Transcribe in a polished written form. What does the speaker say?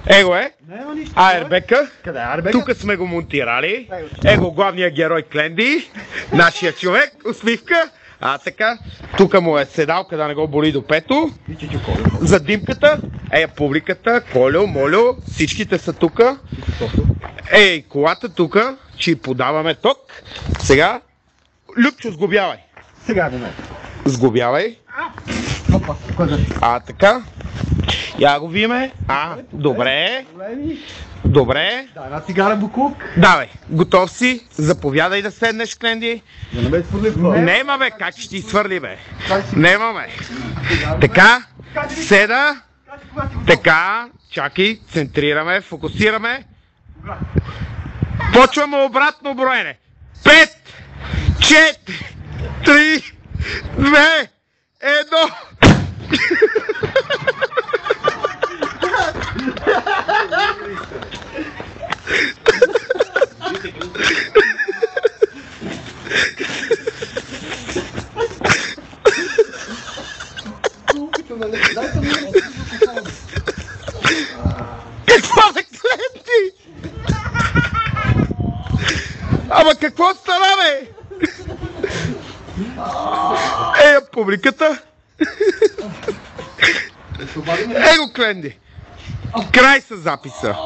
Его е. Аербека. Къде е Аербека? Тук сме го монтирали. Его главният герой Кленди. Нашия човек. Усмивка. Така. Тук му е седалка да не го боли до пето. За димката. Публиката. Колю, Молю. Всичките са тук. Колата тук. Че подаваме ток. Сега. Любчо, сглобявай. Сега да не. Сглобявай. Така. Я го виме. Добре. Добре. Да, една цигара буклук. Давай, готов си. Заповядай да седнеш, Кленди. Да не бе свърли в това. Нема бе, как ще ти свърли бе? Немаме. Така, седа. Така, чакай, центрираме, фокусираме. Почваме обратно броене. 5, 4, 3, 2, 1. Какво бе, Кленди? Ама какво стана бе? Публиката. Его, Кленди. Край с записа.